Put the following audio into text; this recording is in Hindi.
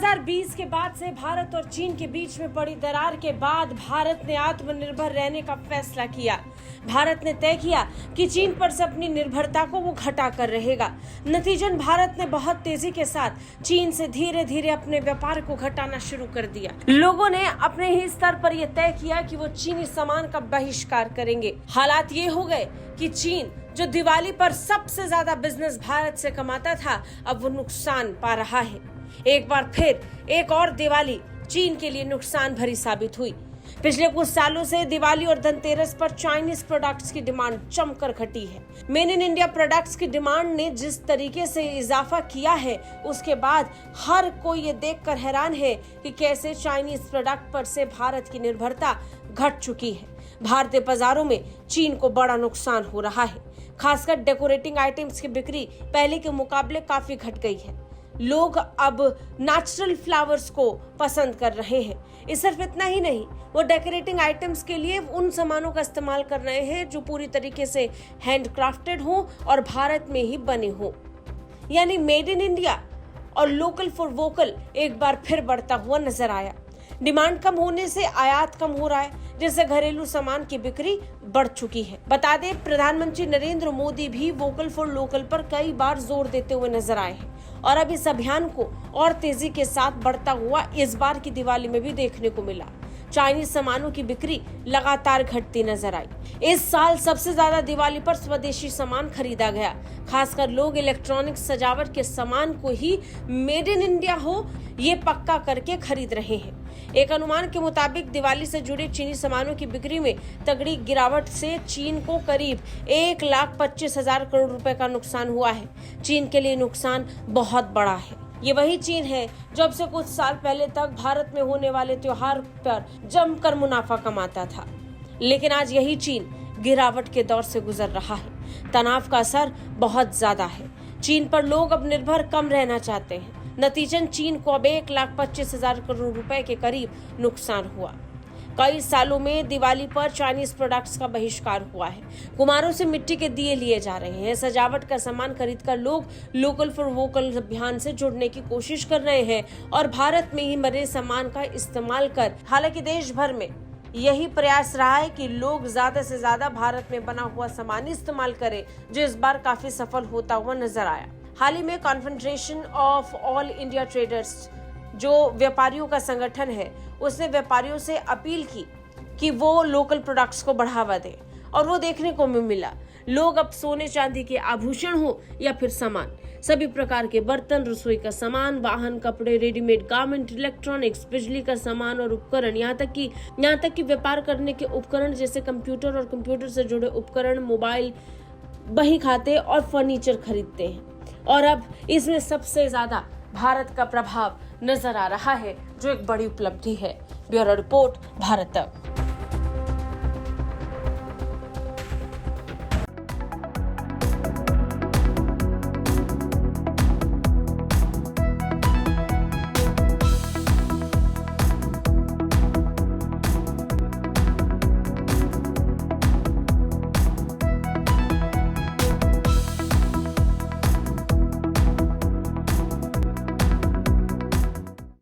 2020 के बाद से भारत और चीन के बीच में पड़ी दरार के बाद भारत ने आत्मनिर्भर रहने का फैसला किया। भारत ने तय किया कि चीन पर से अपनी निर्भरता को वो घटा कर रहेगा। नतीजन भारत ने बहुत तेजी के साथ चीन से धीरे धीरे अपने व्यापार को घटाना शुरू कर दिया। लोगों ने अपने ही स्तर पर यह तय किया कि वो चीनी सामान का बहिष्कार करेंगे। हालात ये हो गए कि चीन जो दिवाली पर सबसे ज्यादा बिजनेस भारत से कमाता था, अब वो नुकसान पा रहा है। एक बार फिर एक और दिवाली चीन के लिए नुकसान भरी साबित हुई। पिछले कुछ सालों से दिवाली और धनतेरस पर चाइनीज प्रोडक्ट्स की डिमांड जमकर घटी है। मेड इन इंडिया प्रोडक्ट्स की डिमांड ने जिस तरीके से इजाफा किया है, उसके बाद हर कोई ये देखकर हैरान है कि कैसे चाइनीज प्रोडक्ट पर से भारत की निर्भरता घट चुकी है। भारतीय बाजारों में चीन को बड़ा नुकसान हो रहा है। खासकर डेकोरेटिंग आइटम्स की बिक्री पहले के मुकाबले काफी घट गई है। लोग अब नेचुरल फ्लावर्स को पसंद कर रहे हैं। ये सिर्फ इतना ही नहीं, वो डेकोरेटिंग आइटम्स के लिए उन सामानों का इस्तेमाल कर रहे हैं जो पूरी तरीके से हैंडक्राफ्टेड हो और भारत में ही बने हो। यानी मेड इन इंडिया और लोकल फॉर वोकल एक बार फिर बढ़ता हुआ नजर आया। डिमांड कम होने से आयात कम हो रहा है, जिससे घरेलू सामान की बिक्री बढ़ चुकी है। बता दें, प्रधानमंत्री नरेंद्र मोदी भी वोकल फॉर लोकल पर कई बार जोर देते हुए नजर आए हैं और अब इस अभियान को और तेजी के साथ बढ़ता हुआ इस बार की दिवाली में भी देखने को मिला। चाइनीज सामानों की बिक्री लगातार घटती नजर आई। इस साल सबसे ज्यादा दिवाली पर स्वदेशी सामान खरीदा गया। खासकर लोग इलेक्ट्रॉनिक सजावट के सामान को ही मेड इन इंडिया हो ये पक्का करके खरीद रहे हैं। एक अनुमान के मुताबिक दिवाली से जुड़े चीनी सामानों की बिक्री में तगड़ी गिरावट से चीन को करीब 1,25,000 करोड़ रुपए का नुकसान हुआ है। चीन के लिए नुकसान बहुत बड़ा है। ये वही चीन है जो अब से कुछ साल पहले तक भारत में होने वाले त्योहार पर जमकर मुनाफा कमाता था, लेकिन आज यही चीन गिरावट के दौर से गुजर रहा है। तनाव का असर बहुत ज्यादा है। चीन पर लोग अब निर्भर कम रहना चाहते हैं। नतीजन चीन को अब 1,25,000 करोड़ रुपए के करीब नुकसान हुआ। कई सालों में दिवाली पर चाइनीज प्रोडक्ट्स का बहिष्कार हुआ है। कुम्हारों से मिट्टी के दिए लिए जा रहे हैं। सजावट का सामान खरीदकर लोग लोकल फॉर वोकल अभियान से जुड़ने की कोशिश कर रहे हैं और भारत में ही बने सामान का इस्तेमाल कर। हालांकि देश भर में यही प्रयास रहा है कि लोग ज्यादा से ज्यादा भारत में बना हुआ सामान इस्तेमाल करें, जो इस बार काफी सफल होता हुआ नजर आया। हाल ही में confederation of all India traders, जो व्यापारियों का संगठन है, उसने व्यापारियों से अपील की कि वो लोकल प्रोडक्ट्स को बढ़ावा दें और वो देखने को मिला। लोग अब सोने चांदी के आभूषण हो या फिर सामान, सभी प्रकार के बर्तन, रसोई का सामान, वाहन, कपड़े, रेडीमेड गारमेंट, इलेक्ट्रॉनिक्स, बिजली का सामान और उपकरण, यहाँ तक कि व्यापार करने के उपकरण जैसे कंप्यूटर और कंप्यूटर से जुड़े उपकरण, मोबाइल, बही खाते और फर्नीचर खरीदते हैं। और अब इसमें सबसे ज्यादा भारत का प्रभाव नजर आ रहा है, जो एक बड़ी उपलब्धि है। ब्यूरो रिपोर्ट, भारत तक।